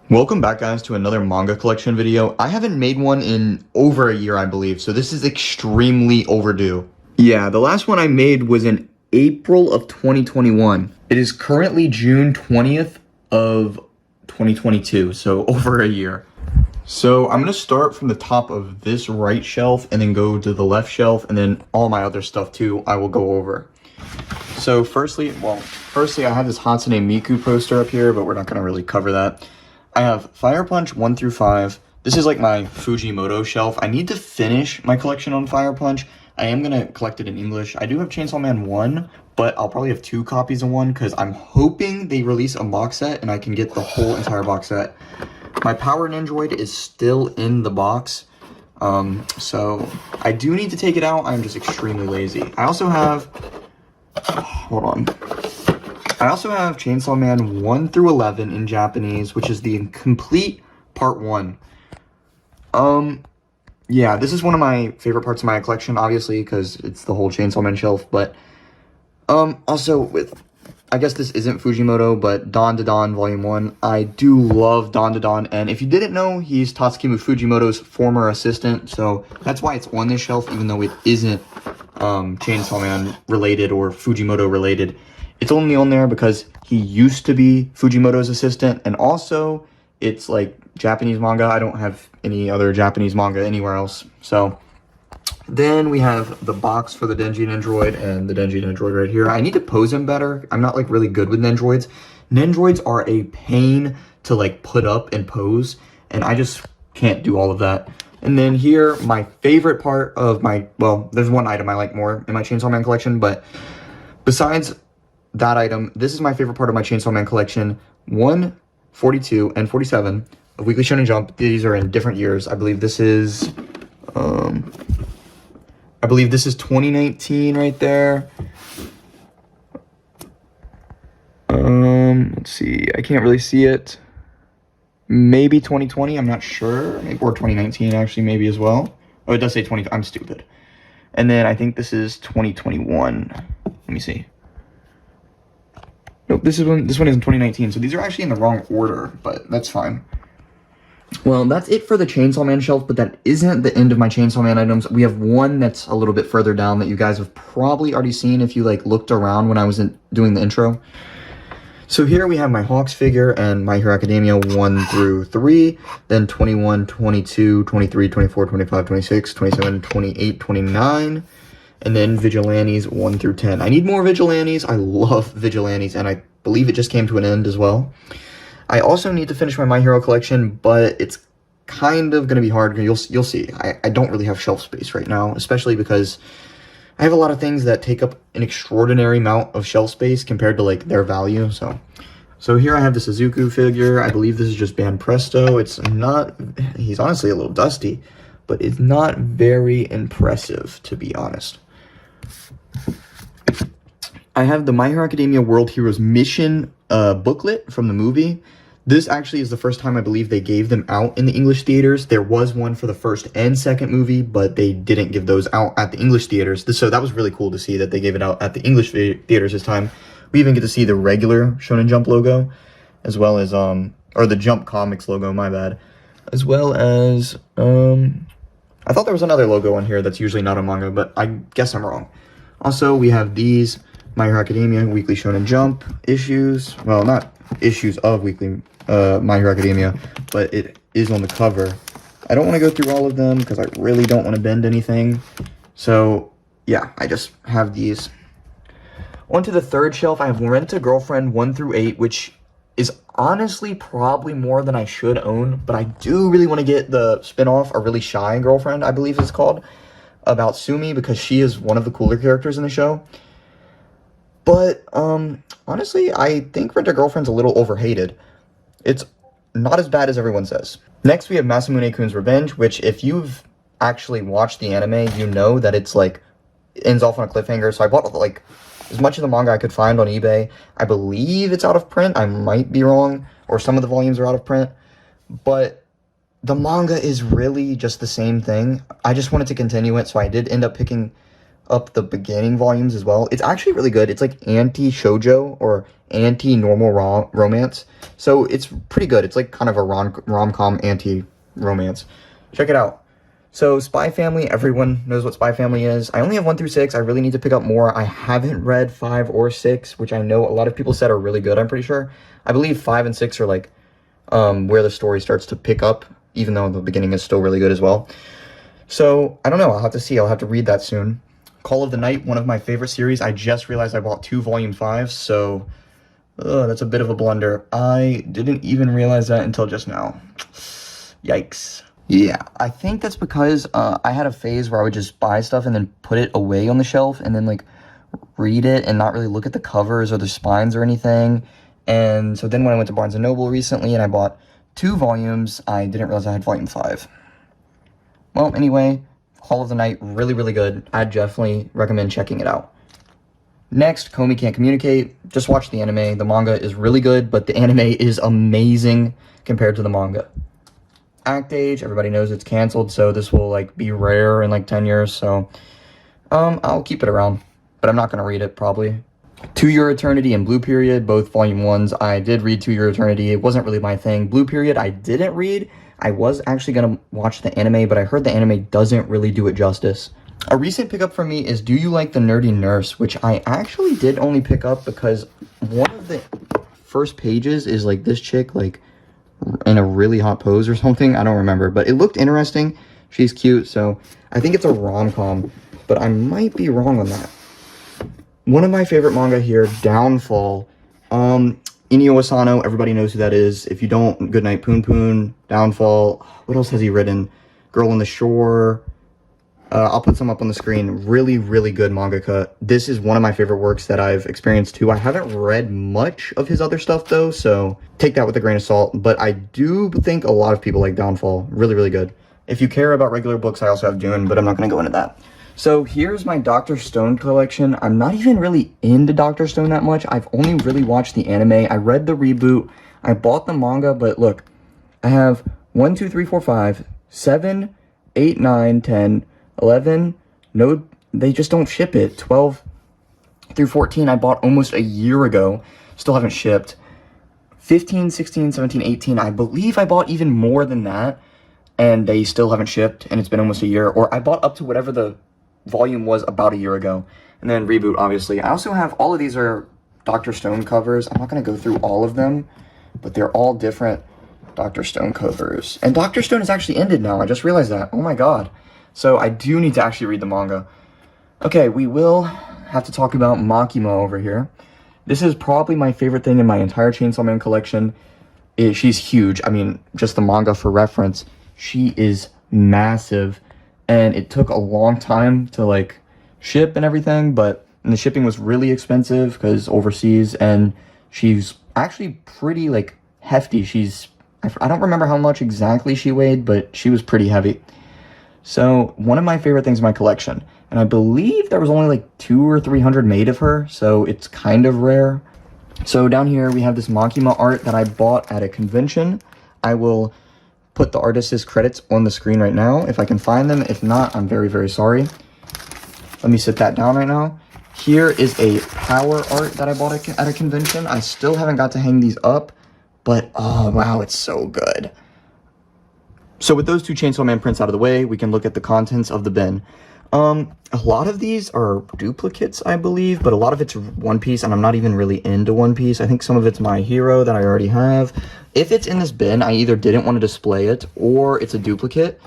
Welcome back, guys, to another manga collection video. I haven't made one in over a year, I believe, so this is extremely overdue. Yeah, the last one I made was in April of 2021. It is currently June 20th of 2022, so over a year. So I'm going to start from the top of this right shelf and then go to the left shelf, and then all my other stuff too I will go over. So firstly, I have this Hatsune Miku poster up here, but we're not going to really cover that. I have Fire Punch 1 through 5. This is like my Fujimoto shelf. I need to finish my collection on Fire Punch. I am going to collect it in English. I do have Chainsaw Man 1, but I'll probably have 2 copies of 1 because I'm hoping they release a box set and I can get the whole entire box set. My Power Nendoroid is still in the box, so I do need to take it out. I'm just extremely lazy. I also have... hold on. I also have Chainsaw Man 1 through 11 in Japanese, which is the complete part 1. Yeah, this is one of my favorite parts of my collection, obviously, because it's the whole Chainsaw Man shelf, but, also with, I guess this isn't Fujimoto, but Dawn to Dawn Volume 1. I do love Dawn to Dawn, and if you didn't know, he's Tatsukimu Fujimoto's former assistant, so that's why it's on this shelf, even though it isn't, Chainsaw Man related or Fujimoto related. It's only on there because he used to be Fujimoto's assistant, and also it's like Japanese manga. I don't have any other Japanese manga anywhere else. So then we have the box for the Denji Nendoroid and the Denji Nendoroid right here. I need to pose him better. I'm not like really good with Nendoroids. Nendoroids are a pain to like put up and pose, and I just can't do all of that. And then here, my favorite part of my, well, there's one item I like more in my Chainsaw Man collection, but besides that item, this is my favorite part of my Chainsaw Man collection. 1, 42, and 47 of Weekly Shonen Jump. These are in different years. I believe this is 2019 right there. Let's see. I can't really see it. Maybe 2020. I'm not sure. Or 2019 actually, maybe as well. Oh, it does say 20. I'm stupid. And then I think this is 2021. Let me see. Nope, this one is in 2019, so these are actually in the wrong order, but that's fine. Well, that's it for the Chainsaw Man shelf, but that isn't the end of my Chainsaw Man items. We have one that's a little bit further down that you guys have probably already seen if you, like, looked around when I was doing the intro. So here we have my Hawks figure and My Hero Academia 1 through 3, then 21, 22, 23, 24, 25, 26, 27, 28, 29, and then Vigilantes 1 through 10. I need more Vigilantes. I love Vigilantes, and I believe it just came to an end as well. I also need to finish my Hero collection, but it's kind of going to be hard. You'll see. I don't really have shelf space right now, especially because I have a lot of things that take up an extraordinary amount of shelf space compared to, like, their value. So here I have the Suzuku figure. I believe this is just Band Presto. It's not... He's honestly a little dusty, but it's not very impressive, to be honest. I have the My Hero Academia World Heroes Mission booklet from the movie. This actually is the first time I believe they gave them out in the English theaters. There was one for the first and second movie, but they didn't give those out at the English theaters. So that was really cool to see that they gave it out at the English theaters this time. We even get to see the regular Shonen Jump logo, as well as, or the Jump Comics logo, my bad. As well as, I thought there was another logo on here that's usually not a manga, but I guess I'm wrong. Also, we have these My Hero Academia Weekly Shonen Jump issues. Well, not issues of Weekly My Hero Academia, but it is on the cover. I don't want to go through all of them because I really don't want to bend anything. So, yeah, I just have these. Onto the third shelf, I have Rent-A-Girlfriend 1 through 8, which is honestly probably more than I should own, but I do really want to get the spin-off, A Really Shy Girlfriend, I believe it's called, about Sumi, because she is one of the cooler characters in the show. But, honestly, I think Rent-A-Girlfriend's a little overhated. It's not as bad as everyone says. Next, we have Masamune-kun's Revenge, which, if you've actually watched the anime, you know that it's, like, ends off on a cliffhanger, so I bought, like, as much of the manga I could find on eBay. I believe it's out of print. I might be wrong, or some of the volumes are out of print. But the manga is really just the same thing. I just wanted to continue it, so I did end up picking up the beginning volumes as well. It's actually really good. It's like anti-shoujo or anti-normal romance. So it's pretty good. It's like kind of a rom-com anti-romance. Check it out. So Spy Family, everyone knows what Spy Family is. I only have 1 through 6. I really need to pick up more. I haven't read 5 or 6, which I know a lot of people said are really good, I'm pretty sure. I believe 5 and 6 are like where the story starts to pick up, even though the beginning is still really good as well. So, I don't know. I'll have to see. I'll have to read that soon. Call of the Night, one of my favorite series. I just realized I bought 2 volume 5s, so that's a bit of a blunder. I didn't even realize that until just now. Yikes. Yeah, I think that's because I had a phase where I would just buy stuff and then put it away on the shelf and then, like, read it and not really look at the covers or the spines or anything. And so then when I went to Barnes & Noble recently and I bought 2 volumes, I didn't realize I had volume 5. Well, anyway, Call of the Night, really, really good. I definitely recommend checking it out. Next, Komi Can't Communicate. Just watch the anime. The manga is really good, but the anime is amazing compared to the manga. Act Age, everybody knows it's canceled, so this will, like, be rare in, like, 10 years, so I'll keep it around, but I'm not going to read it, probably. To Your Eternity and Blue Period, both volume 1s. I did read To Your Eternity. It wasn't really my thing. Blue Period, I didn't read. I was actually going to watch the anime, but I heard the anime doesn't really do it justice. A recent pickup for me is Do You Like the Nerdy Nurse, which I actually did only pick up because one of the first pages is, like, this chick, like, in a really hot pose or something. I don't remember, but it looked interesting. She's cute, so I think it's a rom-com, but I might be wrong on that. One of my favorite manga here, Downfall. Inio Asano, everybody knows who that is. If you don't, Goodnight Poon Poon, Downfall. What else has he written? Girl on the Shore. I'll put some up on the screen. Really, really good mangaka. This is one of my favorite works that I've experienced too. I haven't read much of his other stuff though, so take that with a grain of salt. But I do think a lot of people like Downfall. Really, really good. If you care about regular books, I also have Dune, but I'm not going to go into that. So here's my Dr. Stone collection. I'm not even really into Dr. Stone that much. I've only really watched the anime. I read the reboot. I bought the manga, but look, I have 1, 2, 3, 4, 5, 7, 8, 9, 10, 11. No, they just don't ship it. 12 through 14 I bought almost a year ago. Still haven't shipped. 15, 16, 17, 18. I believe I bought even more than that. And they still haven't shipped. And it's been almost a year. Or I bought up to whatever the volume was about a year ago. And then reboot, obviously. I also have, all of these are Dr. Stone covers. I'm not going to go through all of them, but they're all different Dr. Stone covers. And Dr. Stone is actually ended now. I just realized that. Oh my god. So I do need to actually read the manga. Okay, we will have to talk about Makima over here. This is probably my favorite thing in my entire Chainsaw Man collection. She's huge. I mean, just the manga for reference. She is massive. And it took a long time to, like, ship and everything, and the shipping was really expensive because overseas, and she's actually pretty, like, hefty. I don't remember how much exactly she weighed, but she was pretty heavy. So, one of my favorite things in my collection, and I believe there was only, like, 200 or 300 made of her, so it's kind of rare. So, down here, we have this Makima art that I bought at a convention. I will put the artist's credits on the screen right now if I can find them. If not, I'm very, very sorry. Let me sit that down right now. Here is a power art that I bought at a convention. I still haven't got to hang these up, but oh wow, it's so good. So with those 2 Chainsaw Man prints out of the way, we can look at the contents of the bin. A lot of these are duplicates, I believe, but a lot of it's One Piece, and I'm not even really into One Piece. I think some of it's My Hero that I already have. If it's in this bin, I either didn't want to display it, or it's a duplicate.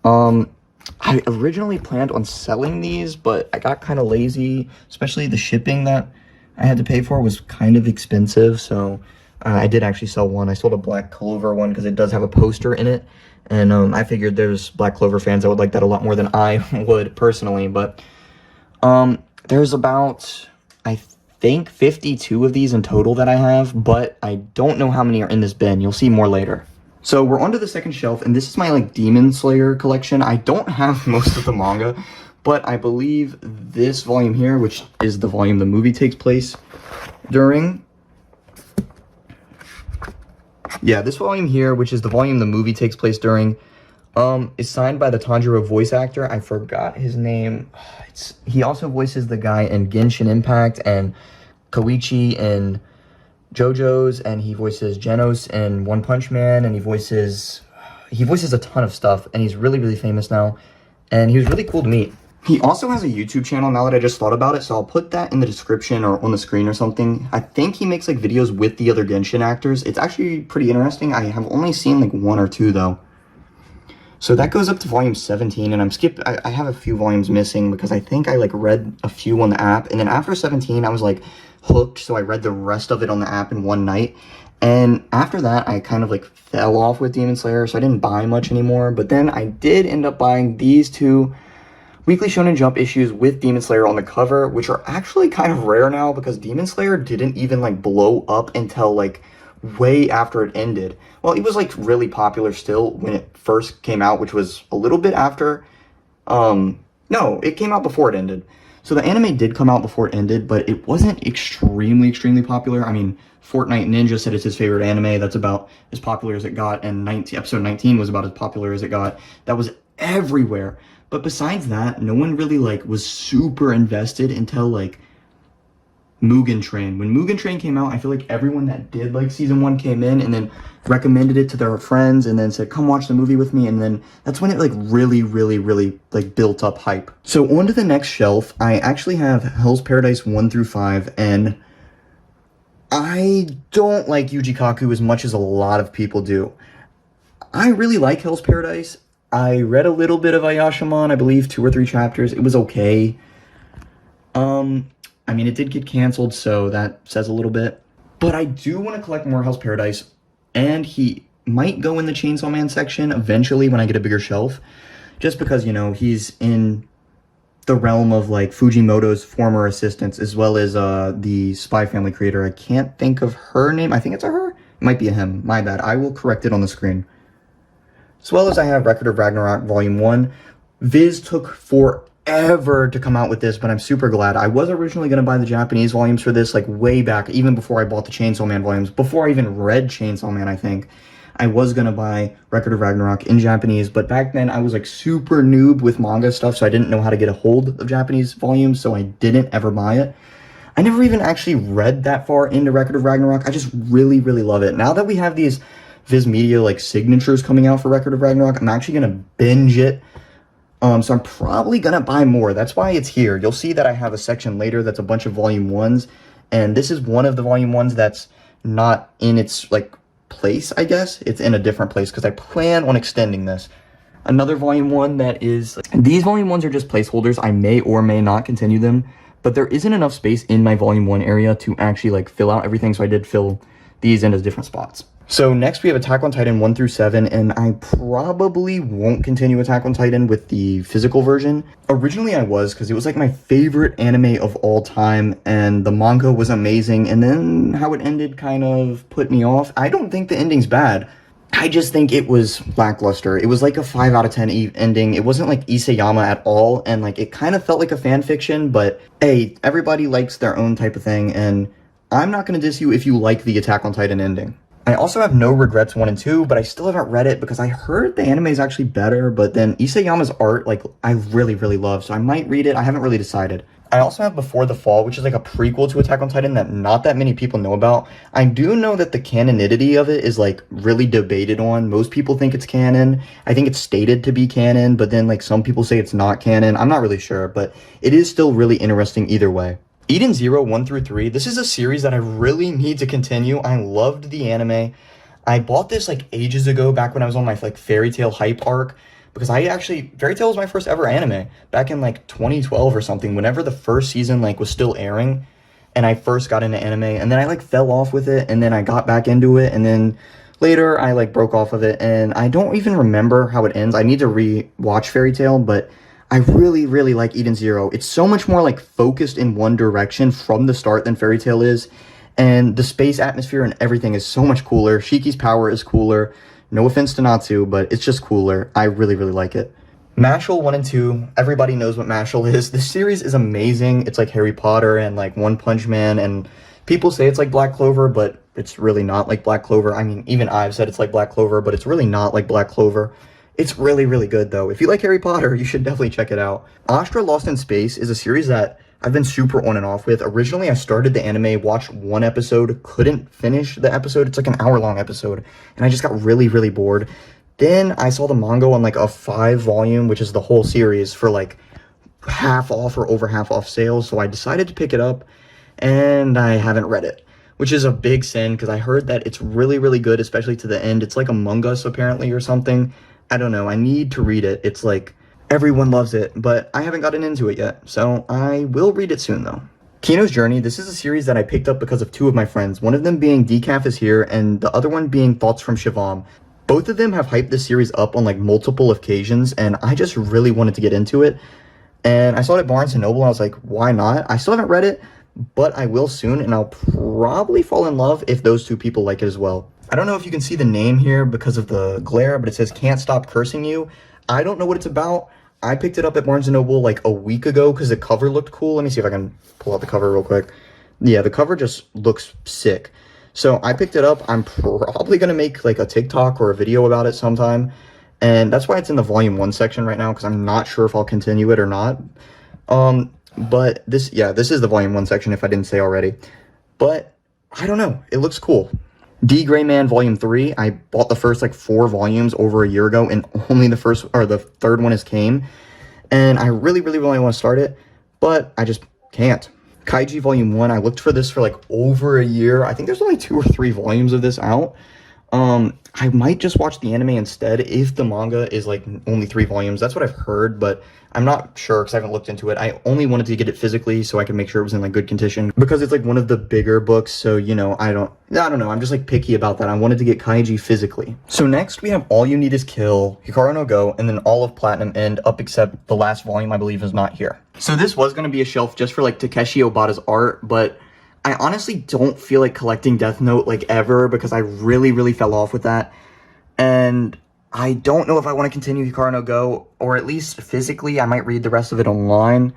I originally planned on selling these, but I got kind of lazy, especially the shipping that I had to pay for was kind of expensive, so I did actually sell one. I sold a Black Clover one because it does have a poster in it. And I figured there's Black Clover fans that would like that a lot more than I would personally. But there's about, I think, 52 of these in total that I have. But I don't know how many are in this bin. You'll see more later. So we're onto the second shelf. And this is my, like, Demon Slayer collection. I don't have most of the manga. But I believe this volume here, which is the volume the movie takes place during. Yeah, this volume here, which is the volume the movie takes place during, Is signed by the Tanjiro voice actor. I forgot his name. He also voices the guy in Genshin Impact and Koichi in JoJo's, and he voices Genos in One Punch Man, and he voices a ton of stuff, and he's really, really famous now, and he was really cool to meet. He also has a YouTube channel now that I just thought about it, so I'll put that in the description or on the screen or something. I think he makes like videos with the other Genshin actors. It's actually pretty interesting. I have only seen like 1 or 2 though. So that goes up to volume 17, and I have a few volumes missing because I think I like read a few on the app, and then after 17 I was like hooked, so I read the rest of it on the app in one night. And after that I kind of like fell off with Demon Slayer, so I didn't buy much anymore. But then I did end up buying these 2 Weekly Shonen Jump issues with Demon Slayer on the cover, which are actually kind of rare now because Demon Slayer didn't even like blow up until like way after it ended. Well, it was like really popular still when it first came out, which was a little bit after. No, it came out before it ended. So the anime did come out before it ended, but it wasn't extremely popular. I mean, Fortnite Ninja said it's his favorite anime. That's about as popular as it got, and episode 19 was about as popular as it got. That was everywhere. But besides that, no one really like was super invested until like Mugen Train. When Mugen Train came out, I feel like everyone that did like season 1 came in and then recommended it to their friends and then said, come watch the movie with me. And then that's when it like really like built up hype. So on to the next shelf, I actually have Hell's Paradise 1 through 5, and I don't like Yuji Kaku as much as a lot of people do. I really like Hell's Paradise. I read a little bit of Ayashimon, I believe 2 or 3 chapters. It was okay. I mean, it did get canceled, so that says a little bit. But I do want to collect more Hell's Paradise, and he might go in the Chainsaw Man section eventually when I get a bigger shelf. Just because, you know, he's in the realm of, like, Fujimoto's former assistants, as well as the Spy Family creator. I can't think of her name. I think it's a her. It might be a him. My bad. I will correct it on the screen. As well as I have Record of Ragnarok Volume 1. Viz took forever to come out with this, but I'm super glad. I was originally going to buy the Japanese volumes for this, like, way back, even before I bought the Chainsaw Man volumes. Before I even read Chainsaw Man, I think. I was going to buy Record of Ragnarok in Japanese, but back then I was, like, super noob with manga stuff, so I didn't know how to get a hold of Japanese volumes, so I didn't ever buy it. I never even actually read that far into Record of Ragnarok. I just really love it. Now that we have these Viz Media, like, signatures coming out for Record of Ragnarok, I'm actually going to binge it. So I'm probably going to buy more. That's why it's here. You'll see that I have a section later that's a bunch of volume 1s. And this is one of the volume 1s that's not in its, like, place, I guess. It's in a different place because I plan on extending this. Another volume 1 that is... These volume 1s are just placeholders. I may or may not continue them. But there isn't enough space in my volume 1 area to actually, like, fill out everything. So I did fill these into different spots. So next we have Attack on Titan 1 through 7, and I probably won't continue Attack on Titan with the physical version. Originally I was, because it was like my favorite anime of all time, and the manga was amazing, and then how it ended kind of put me off. I don't think the ending's bad. I just think it was lackluster. It was like a 5 out of 10 ending. It wasn't like Isayama at all, and like it kind of felt like a fan fiction, but hey, everybody likes their own type of thing, and I'm not going to diss you if you like the Attack on Titan ending. I also have No Regrets 1 and 2, but I still haven't read it because I heard the anime is actually better, but then Isayama's art, like, I really love, so I might read it. I haven't really decided. I also have Before the Fall, which is like a prequel to Attack on Titan that not that many people know about. I do know that the canonity of it is, like, really debated on. Most people think it's canon. I think it's stated to be canon, but then, like, some people say it's not canon. I'm not really sure, but it is still really interesting either way. Eden Zero 1 through 3, this is a series that I really need to continue. I loved the anime. I bought this like ages ago, back when I was on my like Fairy Tail hype arc, because Fairy Tail was my first ever anime, back in like 2012 or something, whenever the first season like was still airing, and I first got into anime, and then I like fell off with it, and then I got back into it, and then later I like broke off of it, and I don't even remember how it ends. I need to re-watch Fairy Tail, but I really like Eden Zero. It's so much more like focused in one direction from the start than Fairy Tail is. And the space atmosphere and everything is so much cooler. Shiki's power is cooler. No offense to Natsu, but it's just cooler. I really like it. Mashal 1 and 2. Everybody knows what Mashal is. This series is amazing. It's like Harry Potter and like One Punch Man. And people say it's like Black Clover, but it's really not like Black Clover. I mean, even I've said it's like Black Clover, but it's really not like Black Clover. It's really, really good, though. If you like Harry Potter, you should definitely check it out. Astra Lost in Space is a series that I've been super on and off with. Originally, I started the anime, watched one episode, couldn't finish the episode. It's like an hour-long episode, and I just got really, really bored. Then I saw the manga on like a 5-volume, which is the whole series, for like half off or over half off sale, so I decided to pick it up, and I haven't read it, which is a big sin, because I heard that it's really, really good, especially to the end. It's like Among Us, apparently, or something. I don't know. I need to read it. It's like, everyone loves it, but I haven't gotten into it yet, so I will read it soon, though. Kino's Journey, this is a series that I picked up because of 2 of my friends, one of them being Decaf is Here, and the other one being Thoughts from Shivam. Both of them have hyped this series up on like multiple occasions, and I just really wanted to get into it. And I saw it at Barnes & Noble, and I was like, why not? I still haven't read it, but I will soon, and I'll probably fall in love if those 2 people like it as well. I don't know if you can see the name here because of the glare, but it says Can't Stop Cursing You. I don't know what it's about. I picked it up at Barnes & Noble like a week ago because the cover looked cool. Let me see if I can pull out the cover real quick. Yeah, the cover just looks sick. So I picked it up. I'm probably going to make like a TikTok or a video about it sometime. And that's why it's in the volume 1 section right now, because I'm not sure if I'll continue it or not. But this is the volume 1 section if I didn't say already. But I don't know. It looks cool. D. Gray Man Volume 3. I bought the first like 4 volumes over a year ago, and only the 3rd one has came. And I really, really, really want to start it, but I just can't. Kaiji Volume 1, I looked for this for like over a year. I think there's only 2 or 3 volumes of this out. I might just watch the anime instead if the manga is like only 3 volumes. That's what I've heard, but I'm not sure because I haven't looked into it. I only wanted to get it physically so I could make sure it was in like good condition because it's like one of the bigger books. So, you know, I don't know. I'm just like picky about that. I wanted to get Kaiji physically. So next we have All You Need Is Kill, Hikaru no Go, and then all of Platinum End up except the last volume I believe is not here. So this was going to be a shelf just for like Takeshi Obata's art, but I honestly don't feel like collecting Death Note like ever because I really, really fell off with that. And I don't know if I want to continue Hikaru no Go, or at least physically, I might read the rest of it online.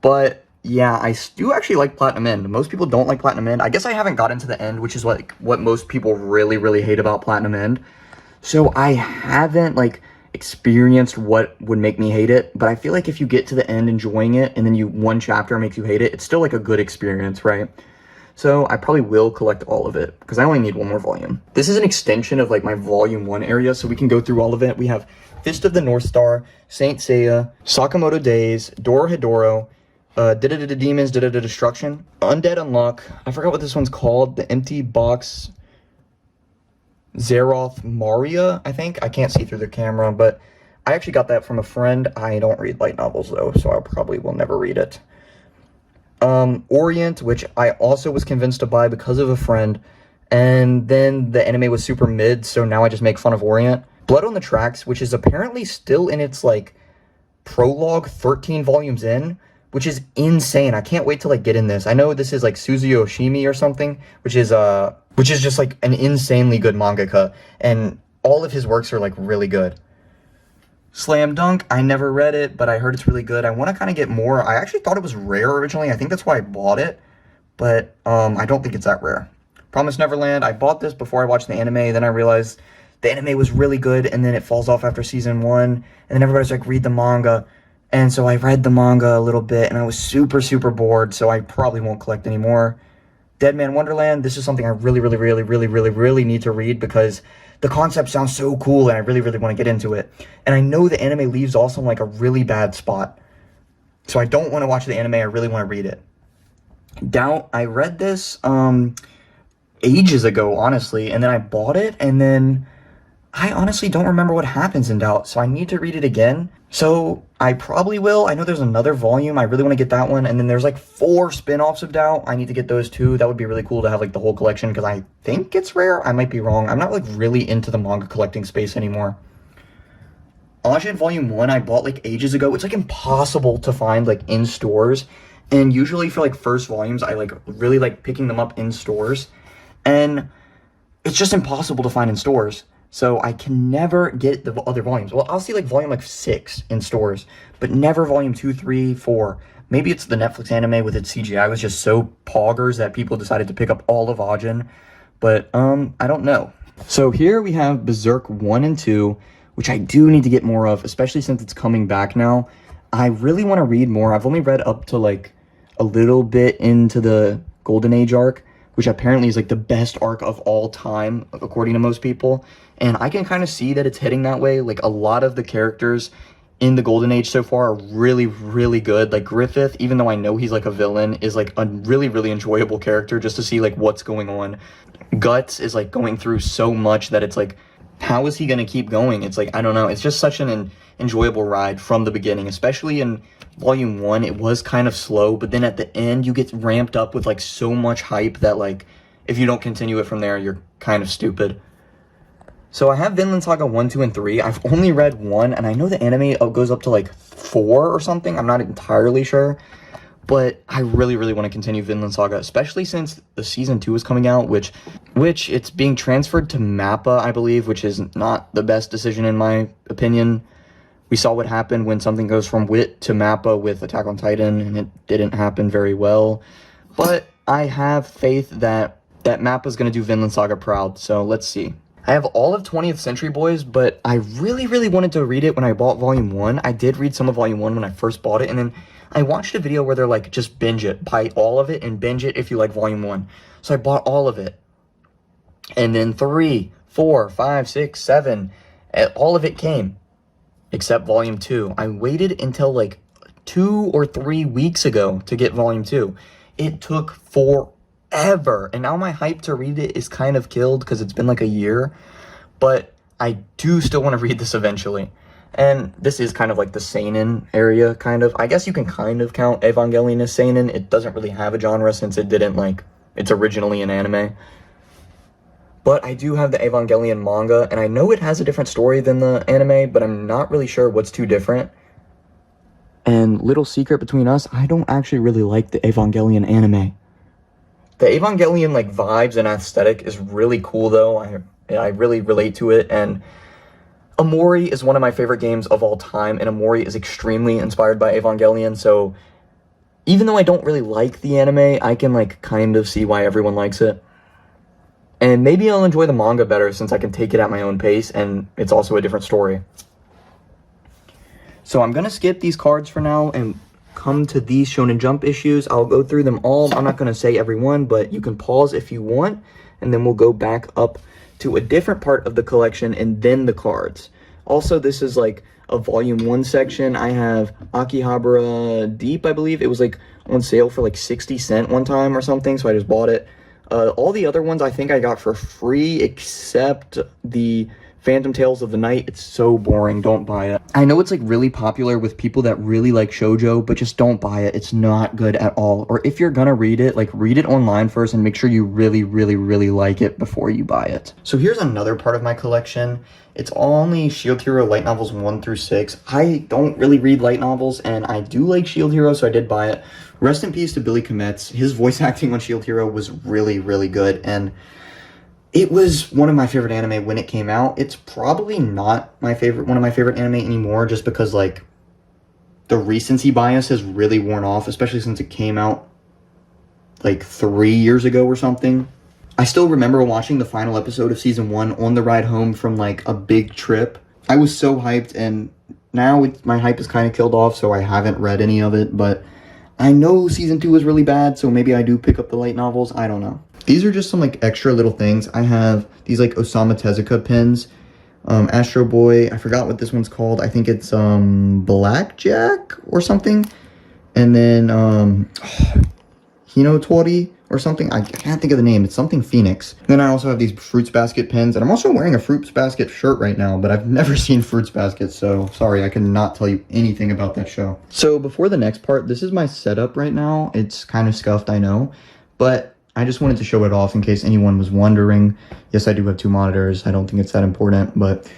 But yeah, I do actually like Platinum End. Most people don't like Platinum End. I guess I haven't gotten to the end, which is like what most people really, really hate about Platinum End. So I haven't like experienced what would make me hate it, but I feel like if you get to the end enjoying it and then one chapter makes you hate it, it's still like a good experience, right? So I probably will collect all of it because I only need 1 more volume. This is an extension of like my volume 1 area, so we can go through all of it. We have Fist of the North Star, Saint Seiya, Sakamoto Days, Dorohedoro, Demons, Destruction, Undead Unlock. I forgot what this one's called. The Empty Box, Zeroth Maria, I think. I can't see through the camera, but I actually got that from a friend. I don't read light novels though, so I probably will never read it. Orient, which I also was convinced to buy because of a friend, and then the anime was super mid, so now I just make fun of Orient. Blood on the Tracks, which is apparently still in its like prologue, 13 volumes in, which is insane. I can't wait to like get in this. I know this is like Suzuyo Oshimi or something, which is just like an insanely good mangaka, and all of his works are like really good. Slam Dunk, I never read it, but I heard it's really good. I want to kind of get more. I actually thought it was rare originally. I think that's why I bought it, but I don't think it's that rare. Promised Neverland, I bought this before I watched the anime, then I realized the anime was really good, and then it falls off after season 1, and then everybody's like, read the manga, and so I read the manga a little bit, and I was super, super bored, so I probably won't collect anymore. Dead Man Wonderland, this is something I really, really, really, really, really, really need to read because the concept sounds so cool and I really, really want to get into it. And I know the anime leaves also in like a really bad spot. So I don't want to watch the anime, I really want to read it. Doubt, I read this ages ago, honestly, and then I bought it, and then I honestly don't remember what happens in Doubt, so I need to read it again. So I probably will. I know there's another volume. I really want to get that one. And then there's like 4 spin-offs of Doubt. I need to get those too. That would be really cool to have like the whole collection because I think it's rare. I might be wrong. I'm not like really into the manga collecting space anymore. Ajin Volume 1 I bought like ages ago. It's like impossible to find like in stores. And usually for like first volumes, I like really like picking them up in stores. And it's just impossible to find in stores. So I can never get the other volumes. Well, I'll see like volume like 6 in stores, but never volume 2, 3, 4. Maybe it's the Netflix anime with its CGI was just so poggers that people decided to pick up all of Ajin. But I don't know. So here we have Berserk 1 and 2, which I do need to get more of, especially since it's coming back now. I really want to read more. I've only read up to like a little bit into the Golden Age arc, which apparently is like the best arc of all time, according to most people. And I can kind of see that it's heading that way. Like, a lot of the characters in the Golden Age so far are really, really good. Like, Griffith, even though I know he's like a villain, is like a really, really enjoyable character just to see like what's going on. Guts is like going through so much that it's like, how is he going to keep going? It's like, I don't know. It's just such an enjoyable ride from the beginning, especially in Volume 1. It was kind of slow, but then at the end, you get ramped up with like so much hype that like, if you don't continue it from there, you're kind of stupid. So I have Vinland Saga 1, 2, and 3. I've only read 1, and I know the anime goes up to like 4 or something. I'm not entirely sure. But I really, really want to continue Vinland Saga, especially since the season 2 is coming out, which it's being transferred to Mappa, I believe, which is not the best decision in my opinion. We saw what happened when something goes from Wit to Mappa with Attack on Titan, and it didn't happen very well. But I have faith that Mappa's going to do Vinland Saga proud, so let's see. I have all of 20th Century Boys, but I really, really wanted to read it when I bought Volume 1. I did read some of Volume 1 when I first bought it, and then I watched a video where they're like, just binge it. Buy all of it and binge it if you like Volume 1. So I bought all of it. And then 3, 4, 5, 6, 7, all of it came. Except Volume 2. I waited until like 2 or 3 weeks ago to get Volume 2. It took forever. And now my hype to read it is kind of killed because it's been like a year. But I do still want to read this eventually. And this is kind of like the Seinen area, kind of. I guess you can kind of count Evangelion as Seinen. It doesn't really have a genre since it didn't, like, it's originally an anime. But I do have the Evangelion manga, and I know it has a different story than the anime, but I'm not really sure what's too different. And little secret between us, I don't actually really like the Evangelion anime. The Evangelion, like, vibes and aesthetic is really cool, though. I really relate to it, and Amori is one of my favorite games of all time, and Amori is extremely inspired by Evangelion, so even though I don't really like the anime, I can, like, kind of see why everyone likes it. And maybe I'll enjoy the manga better since I can take it at my own pace, and it's also a different story. So I'm gonna skip these cards for now and come to these Shonen Jump issues. I'll go through them all. I'm not gonna say every one, but you can pause if you want, and then we'll go back up to a different part of the collection and then the cards. Also, this is like a Volume 1 section. I have Akihabara Deep, I believe. It was like on sale for like 60 cents one time or something, so I just bought it. All the other ones I think I got for free, except the Phantom Tales of the Night. It's so boring. Don't buy it. I know it's like really popular with people that really like shoujo, but just don't buy it. It's not good at all. Or if you're gonna read it, like read it online first and make sure you really, really, really like it before you buy it. So here's another part of my collection. It's only Shield Hero light novels 1 through 6. I don't really read light novels, and I do like Shield Hero, so I did buy it. Rest in peace to Billy Kometz. His voice acting on Shield Hero was really, really good, and it was one of my favorite anime when it came out. It's probably not one of my favorite anime anymore, just because like the recency bias has really worn off, especially since it came out like 3 years ago or something. I still remember watching the final episode of season 1 on the ride home from like a big trip. I was so hyped, and now my hype is kind of killed off, so I haven't read any of it, but I know season 2 is really bad, so maybe I do pick up the light novels. I don't know. These are just some like extra little things. I have these like Osamu Tezuka pins. Astro Boy, I forgot what this one's called. I think it's Blackjack or something. And then Hinotori or something. I can't think of the name. It's something Phoenix. And then I also have these Fruits Basket pins. And I'm also wearing a Fruits Basket shirt right now, but I've never seen Fruits Basket, so sorry, I cannot tell you anything about that show. So before the next part, this is my setup right now. It's kind of scuffed, I know, but I just wanted to show it off in case anyone was wondering. Yes, I do have 2 monitors. I don't think it's that important, but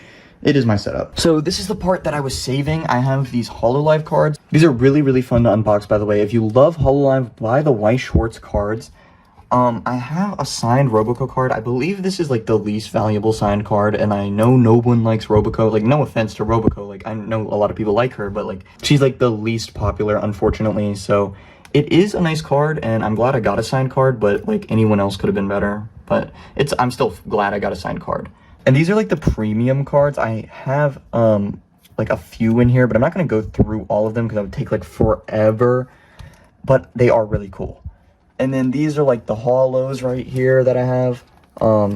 it is my setup. So this is the part that I was saving. I have these hololive cards. These are really, really fun to unbox, by the way. If you love hololive, buy the Weiss Schwarz cards. I have a signed Roboco card. I believe this is like the least valuable signed card, and I know no one likes Roboco. Like, no offense to Roboco. Like, I know a lot of people like her, but like, she's like the least popular, unfortunately. So it is a nice card, and I'm glad I got a signed card, but like anyone else could have been better. But I'm still glad I got a signed card. And these are like the premium cards. I have like a few in here, but I'm not going to go through all of them because that would take like forever. But they are really cool. And then these are like the holos right here that I have.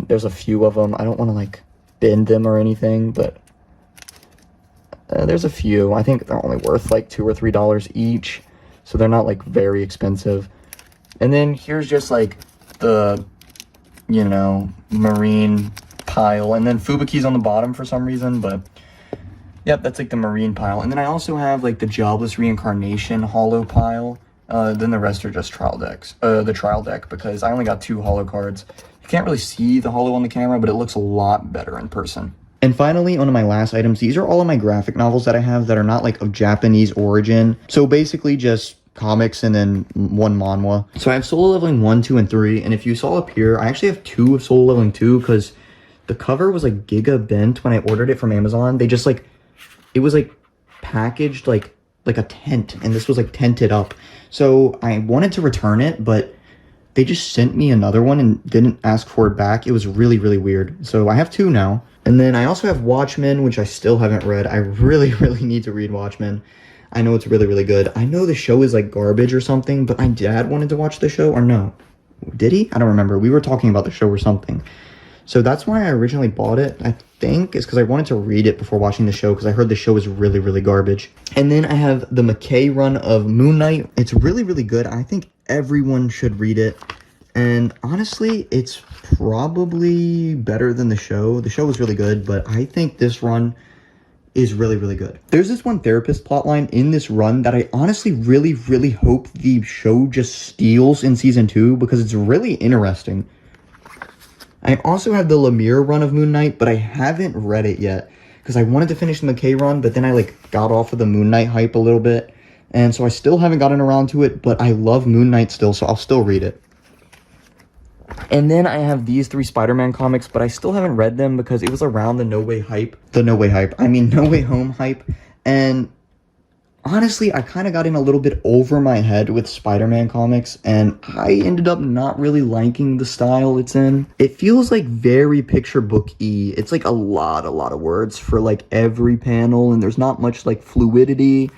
There's a few of them. I don't want to like bend them or anything, but there's a few. I think they're only worth like $2 or $3 each, so they're not like very expensive. And then here's just like the, you know, marine pile, and then Fubuki's on the bottom for some reason, but yep, that's like the marine pile. And then I also have like the Jobless Reincarnation holo pile. Then the rest are just trial decks. The trial deck, because I only got 2 holo cards. You can't really see the holo on the camera, but it looks a lot better in person. And finally, one of my last items, these are all of my graphic novels that I have that are not like of Japanese origin. So basically just comics and then 1 manhwa. So I have Solo Leveling 1, 2, and 3. And if you saw up here, I actually have 2 of Solo Leveling 2 because the cover was like giga bent when I ordered it from Amazon. They just like, it was like packaged like a tent, and this was like tented up. So I wanted to return it, but they just sent me another one and didn't ask for it back. It was really, really weird. So I have 2 now. And then I also have Watchmen, which I still haven't read. I really, really need to read Watchmen. I know it's really, really good. I know the show is like garbage or something, but my dad wanted to watch the show, or no? Did he? I don't remember. We were talking about the show or something. So that's why I originally bought it, I think, is because I wanted to read it before watching the show, because I heard the show is really, really garbage. And then I have the McKay run of Moon Knight. It's really, really good. I think everyone should read it. And honestly, it's probably better than the show. The show was really good, but I think this run is really, really good. There's this one therapist plotline in this run that I honestly really, really hope the show just steals in season 2, because it's really interesting. I also have the Lemire run of Moon Knight, but I haven't read it yet because I wanted to finish the McKay run, but then I like got off of the Moon Knight hype a little bit, and so I still haven't gotten around to it, but I love Moon Knight still, so I'll still read it. And then I have these 3 Spider-Man comics, but I still haven't read them because it was around the No Way Home hype, and honestly, I kind of got in a little bit over my head with Spider-Man comics, and I ended up not really liking the style it's in. It feels like very picture book-y. It's like a lot of words for like every panel, and there's not much like fluidity,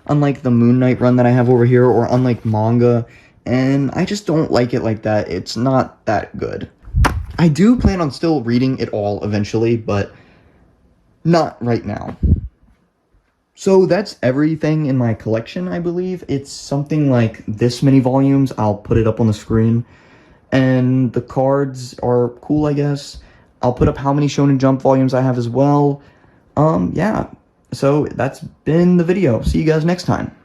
unlike the Moon Knight run that I have over here, or unlike Manga, and I just don't like it like that. It's not that good. I do plan on still reading it all eventually, but not right now. So that's everything in my collection, I believe. It's something like this many volumes. I'll put it up on the screen. And the cards are cool, I guess. I'll put up how many Shonen Jump volumes I have as well. Yeah. So that's been the video. See you guys next time.